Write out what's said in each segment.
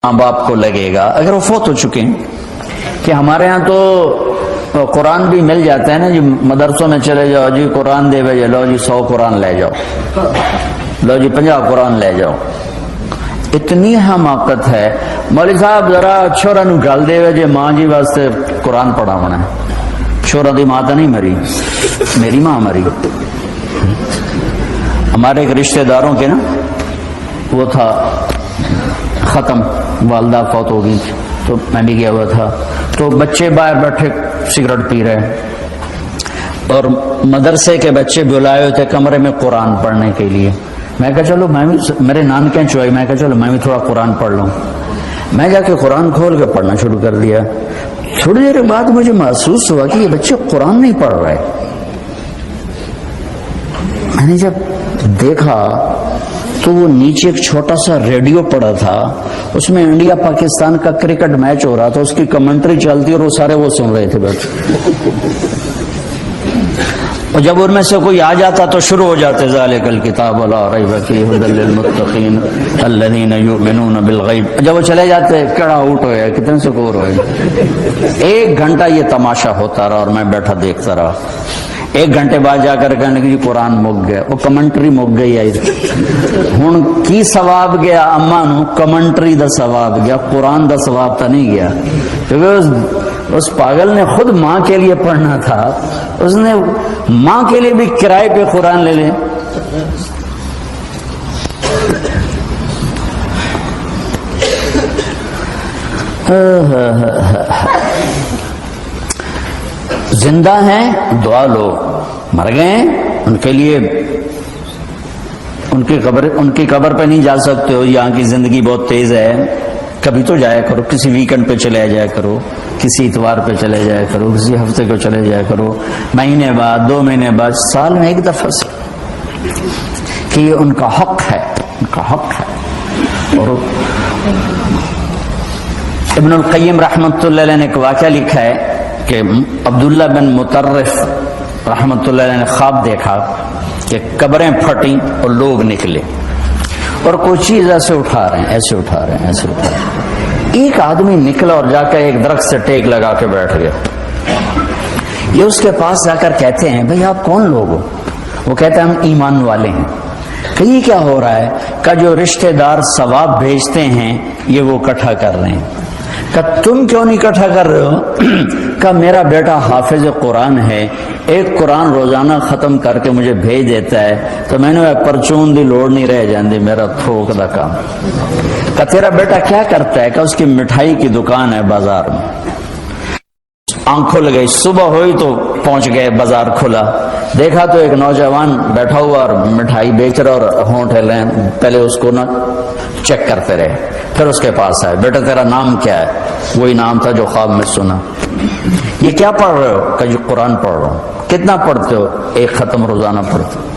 ماں باپ کو لگے گا اگر وہ فوت ہو چکے ہیں. کہ ہمارے ہاں تو قرآن بھی مل جاتا ہے نا جی، مدرسوں میں چلے جاؤ جی قرآن دے بھیجے، لو جی 100 قرآن لے جاؤ، لو جی 50 قرآن لے جاؤ. اتنی حماقت ہے. مولوی صاحب ذرا چھوڑا نو گل دے جی ماں جی واسطے قرآن پڑھا ہونا ہے. چھوڑا دی ماں تو نہیں مری، میری ماں مری. ہمارے ایک رشتہ داروں کے نا وہ تھا ختم، والدہ فوت ہو گئی تو میں بھی گیا ہوا تھا، تو بچے باہر بیٹھے سگریٹ پی رہے اور مدرسے کے بچے بلائے ہوئے تھے کمرے میں قرآن پڑھنے کے لیے. میں کہا چلو میں بھی، میرے نان کے چوئی، میں کہا چلو میں بھی تھوڑا قرآن پڑھ لوں. میں جا کے قرآن کھول کے پڑھنا شروع کر دیا. تھوڑی دیر بعد مجھے محسوس ہوا کہ یہ بچے قرآن نہیں پڑھ رہے. میں نے جب دیکھا تو وہ نیچے ایک چھوٹا سا ریڈیو پڑا تھا، اس میں انڈیا پاکستان کا کرکٹ میچ ہو رہا تھا، اس کی کمنٹری چلتی اور وہ سارے وہ سن رہے تھے بیٹھ. اور جب ان میں سے کوئی آ جاتا تو شروع ہو جاتے ذالک الکتاب لا ریب فیہ ھدی للمتقین الذین یؤمنون بالغیب. جب وہ چلے جاتے کڑا آؤٹ ہویا، کتنے سکور ہوئے. 1 گھنٹہ یہ تماشا ہوتا رہا اور میں بیٹھا دیکھتا رہا. 1 گھنٹے بعد جا کر کہنے کہ قرآن مک گیا، وہ کمنٹری مک گئی ہے. ہن کی ثواب گیا اما نو؟ کمنٹری دا ثواب گیا، قرآن دا ثواب تو نہیں گیا. کیونکہ اس پاگل نے خود ماں کے لیے پڑھنا تھا، اس نے ماں کے لیے بھی کرائے پہ قرآن لے لیں. زندہ ہیں دعا لو، مر گئے ہیں ان کے لیے ان کی قبر پہ نہیں جا سکتے ہو. یہاں کی زندگی بہت تیز ہے، کبھی تو جایا کرو، کسی ویکنڈ پہ چلے جایا کرو، کسی اتوار پہ چلے جایا کرو، کسی ہفتے کو چلے جایا کرو، مہینے بعد، 2 مہینے بعد، سال میں 1 دفعہ سے. کہ یہ ان کا حق ہے، ان کا حق ہے. اور ابن القیم رحمۃ اللہ علیہ نے ایک واقعہ لکھا ہے کہ عبداللہ بن مطرف رحمۃ اللہ علیہ نے خواب دیکھا کہ قبریں پھٹیں اور لوگ نکلے اور کوئی چیز ایسے اٹھا رہے ہیں، ایسے اٹھا رہے ہیں، ایسے اٹھا رہے ہیں. ایک آدمی نکلا اور جا کر ایک درخت سے ٹیک لگا کے بیٹھ گیا. یہ اس کے پاس جا کر کہتے ہیں بھئی آپ کون لوگ ہو؟ وہ کہتے ہیں ہم ایمان والے ہیں. کہ یہ کیا ہو رہا ہے؟ کہ جو رشتہ دار ثواب بھیجتے ہیں یہ وہ اکٹھا کر رہے ہیں. کہ تم کیوں نہیں اکٹھا کر رہے ہو؟ کہ میرا بیٹا حافظ قرآن ہے، 1 قرآن روزانہ ختم کر کے مجھے بھیج دیتا ہے، تو میں نے پرچون دی لوڑ نہیں رہ جاندی، میرا تھوک دا کام. کہ تیرا بیٹا کیا کرتا ہے؟ کہ اس کی مٹھائی کی دکان ہے بازار میں. آنکھ کھل گئی، صبح ہوئی تو پہنچ گئے، بازار کھلا، دیکھا تو ایک نوجوان بیٹھا ہوا اور مٹھائی بیچ رہا اور ہونٹ ہلے. پہلے اس کو نا چیک کرتے رہے، پھر اس کے پاس آئے، بیٹا تیرا نام کیا ہے؟ وہی نام تھا جو خواب میں سنا. یہ کیا پڑھ رہے ہو؟ کہ جو قرآن پڑھ رہا ہوں. کتنا پڑھتے ہو؟ 1 ختم روزانہ پڑھتے ہو.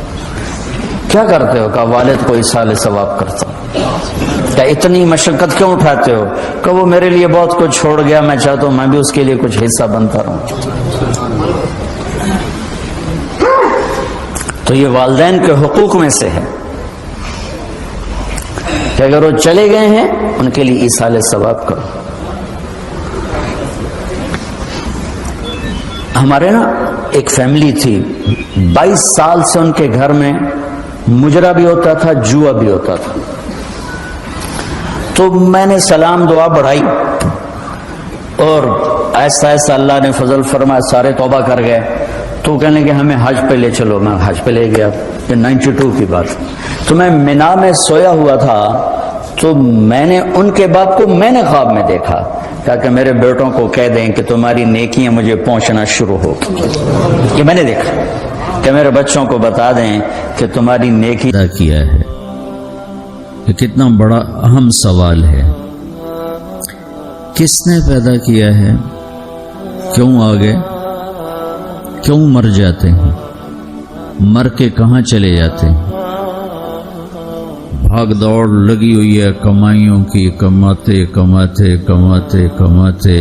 کیا کرتے ہو؟ کہ والد کو ایصال ثواب کرتا ہوں. کہ اتنی مشقت کیوں اٹھاتے ہو؟ کہ وہ میرے لیے بہت کچھ چھوڑ گیا، میں چاہتا ہوں میں بھی اس کے لیے کچھ حصہ بنتا رہوں. تو یہ والدین کے حقوق میں سے ہے کہ اگر وہ چلے گئے ہیں ان کے لیے ایصال ثواب کرو. ہمارے نا ایک فیملی تھی، 22 سال سے ان کے گھر میں مجرا بھی ہوتا تھا، جوا بھی ہوتا تھا. تو میں نے سلام دعا بڑھائی اور ایسا ایسا اللہ نے فضل فرمایا، سارے توبہ کر گئے. تو کہنے کہ ہمیں حج پہ لے چلو. میں حج پہ لے گیا. یہ 92 کی بات. تو میں مینا میں سویا ہوا تھا تو میں نے ان کے باپ کو میں نے خواب میں دیکھا. کہا کہ میرے بیٹوں کو کہہ دیں کہ تمہاری نیکیاں مجھے پہنچنا شروع ہو. یہ میں نے دیکھا کہ میرے بچوں کو بتا دیں کہ تمہاری نیکی ادا کیا ہے. یہ کتنا بڑا اہم سوال ہے. کس نے پیدا کیا ہے؟ کیوں آگے؟ کیوں مر جاتے ہیں؟ مر کے کہاں چلے جاتے ہیں؟ بھاگ دوڑ لگی ہوئی ہے کمائیوں کی، کماتے کماتے کماتے کماتے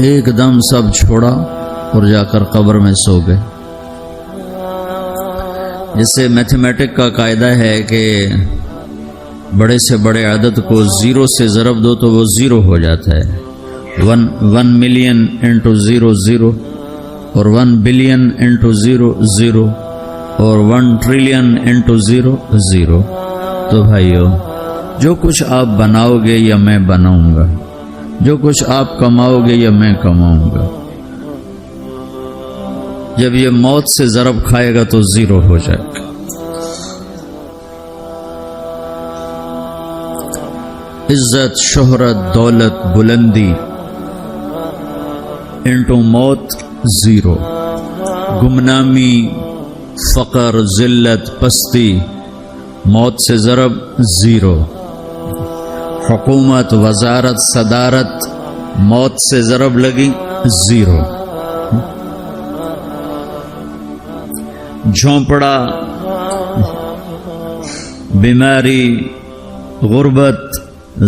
ایک دم سب چھوڑا اور جا کر قبر میں سو گئے. جس سے میتھمیٹک کا قاعدہ ہے کہ بڑے سے بڑے عدد کو زیرو سے ضرب دو تو وہ زیرو ہو جاتا ہے. 1 ملین انٹو 0 0 اور 1 بلین انٹو 0 0 اور 1 ٹریلین انٹو 0 0. تو بھائیو، جو کچھ آپ بناؤ گے یا میں بناؤں گا، جو کچھ آپ کماؤ گے یا میں کماؤں گا، جب یہ موت سے ضرب کھائے گا تو زیرو ہو جائے گا. عزت، شہرت، دولت، بلندی انٹو موت زیرو. گمنامی، فقر، ذلت، پستی موت سے ضرب زیرو. حکومت، وزارت، صدارت موت سے ضرب لگی زیرو. جھونپڑا، بیماری، غربت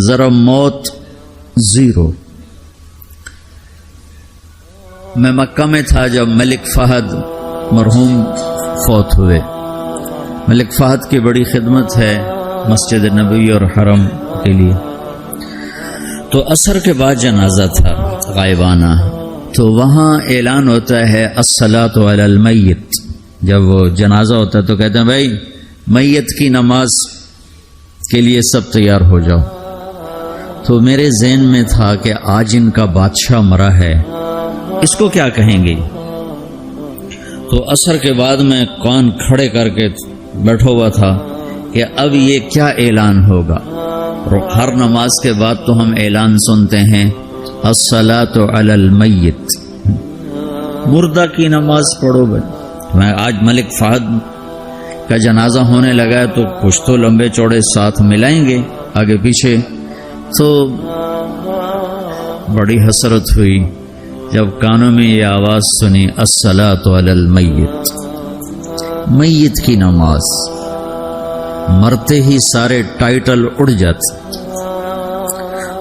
ضرب موت زیرو. میں مکہ میں تھا جب ملک فہد مرحوم فوت ہوئے. ملک فہد کی بڑی خدمت ہے مسجد نبوی اور حرم کے لیے. تو عصر کے بعد جنازہ تھا غائبانہ، تو وہاں اعلان ہوتا ہے الصلاۃ علی المیت. جب وہ جنازہ ہوتا ہے تو کہتے ہیں بھائی میت کی نماز کے لیے سب تیار ہو جاؤ. تو میرے ذہن میں تھا کہ آج ان کا بادشاہ مرا ہے، اس کو کیا کہیں گے. تو عصر کے بعد میں کان کھڑے کر کے بیٹھا ہوا تھا کہ اب یہ کیا اعلان ہوگا. ہر نماز کے بعد تو ہم اعلان سنتے ہیں الصلاۃ علی المیت، مردہ کی نماز پڑھو. میں آج ملک فہد کا جنازہ ہونے لگا ہے تو کچھ تو لمبے چوڑے ساتھ ملائیں گے آگے پیچھے. تو بڑی حسرت ہوئی جب کانوں میں یہ آواز سنی الصلاۃ علی المیت، میت کی نماز. مرتے ہی سارے ٹائٹل اڑ جاتے،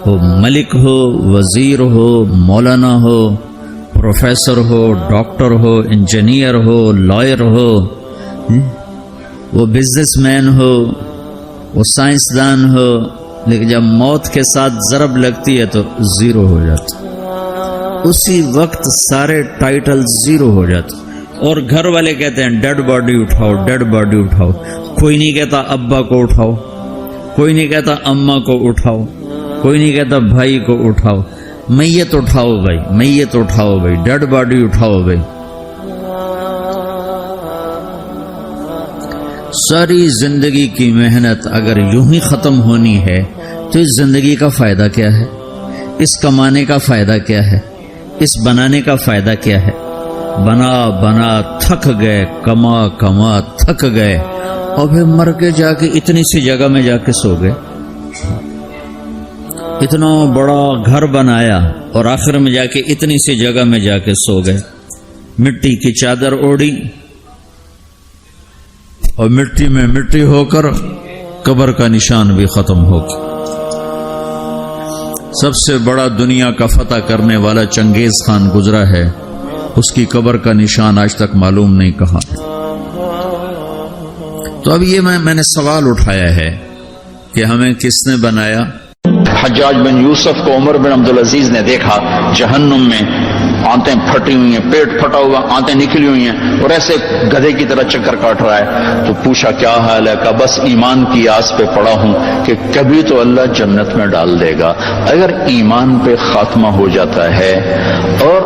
وہ ملک ہو، وزیر ہو، مولانا ہو، پروفیسر ہو، ڈاکٹر ہو، انجینئر ہو، لائر ہو، وہ بزنس مین ہو، وہ سائنسدان ہو، لیکن جب موت کے ساتھ ضرب لگتی ہے تو زیرو ہو جاتا. اسی وقت سارے ٹائٹل زیرو ہو جاتے. اور گھر والے کہتے ہیں ڈیڈ باڈی اٹھاؤ، ڈیڈ باڈی اٹھاؤ. کوئی نہیں کہتا ابا کو اٹھاؤ، کوئی نہیں کہتا اماں کو اٹھاؤ، کوئی نہیں کہتا بھائی کو اٹھاؤ. میت اٹھاؤ بھائی، میت اٹھاؤ بھائی، ڈیڈ باڈی اٹھاؤ بھائی. ساری زندگی کی محنت اگر یوں ہی ختم ہونی ہے تو اس زندگی کا فائدہ کیا ہے؟ اس کمانے کا فائدہ کیا ہے؟ اس بنانے کا فائدہ کیا ہے؟ بنا بنا تھک گئے، کما کما تھک گئے، اور پھر مر کے جا کے اتنی سی جگہ میں جا کے سو گئے. اتنا بڑا گھر بنایا اور آخر میں جا کے اتنی سی جگہ میں جا کے سو گئے. مٹی کی چادر اوڑی اور مٹی میں مٹی ہو کر قبر کا نشان بھی ختم ہو گیا. سب سے بڑا دنیا کا فتح کرنے والا چنگیز خان گزرا ہے، اس کی قبر کا نشان آج تک معلوم نہیں کہاں. تو اب یہ میں نے سوال اٹھایا ہے کہ ہمیں کس نے بنایا؟ حجاج بن یوسف کو عمر بن عبدالعزیز نے دیکھا جہنم میں، آنتیں پھٹی ہوئی ہیں، پیٹ پھٹا ہوا، آنتیں نکلی ہوئی ہیں، اور ایسے گدھے کی طرح چکر کاٹ رہا ہے. تو پوچھا کیا حال ہے؟ کہا بس ایمان کی آس پہ پڑا ہوں کہ کبھی تو اللہ جنت میں ڈال دے گا. اگر ایمان پہ خاتمہ ہو جاتا ہے اور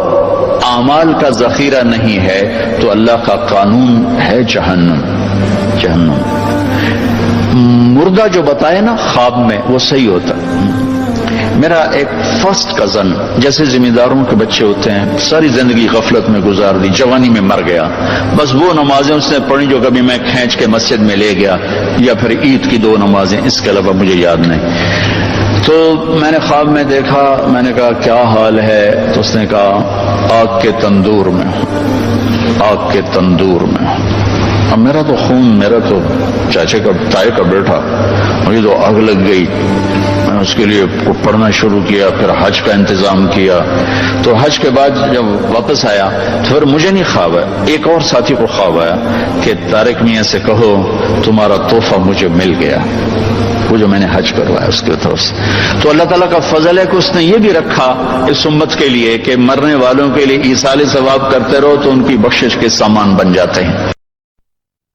اعمال کا ذخیرہ نہیں ہے تو اللہ کا قانون ہے جہنم. جہنم مردہ جو بتائے نا خواب میں وہ صحیح ہوتا. میرا ایک فرسٹ کزن، جیسے ذمہ داروں کے بچے ہوتے ہیں، ساری زندگی غفلت میں گزار دی، جوانی میں مر گیا. بس وہ نمازیں اس نے پڑھی جو کبھی میں کھینچ کے مسجد میں لے گیا، یا پھر عید کی 2 نمازیں، اس کے علاوہ مجھے یاد نہیں. تو میں نے خواب میں دیکھا، میں نے کہا کیا حال ہے؟ تو اس نے کہا آگ کے تندور میں، آگ کے تندور میں. اب میرا تو خون، میرا تو چاچے کا تائے کا بیٹا، مجھے تو آگ لگ گئی. میں نے اس کے لیے پڑھنا شروع کیا، پھر حج کا انتظام کیا. تو حج کے بعد جب واپس آیا تو پھر مجھے نہیں خواب آیا، ایک اور ساتھی کو خواب آیا کہ طارق میاں سے کہو تمہارا تحفہ مجھے مل گیا. وہ جو میں نے حج کروایا اس کی طرف سے. تو اللہ تعالیٰ کا فضل ہے کہ اس نے یہ بھی رکھا اس امت کے لیے کہ مرنے والوں کے لیے ایصال ثواب کرتے رہو تو ان کی بخشش کے سامان بن جاتے ہیں.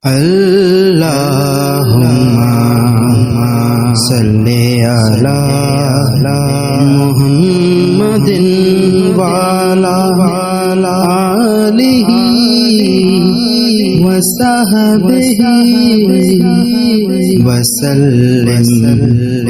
اللہم صلی علی محمد وعلی آلہ وصحبہ وسلم.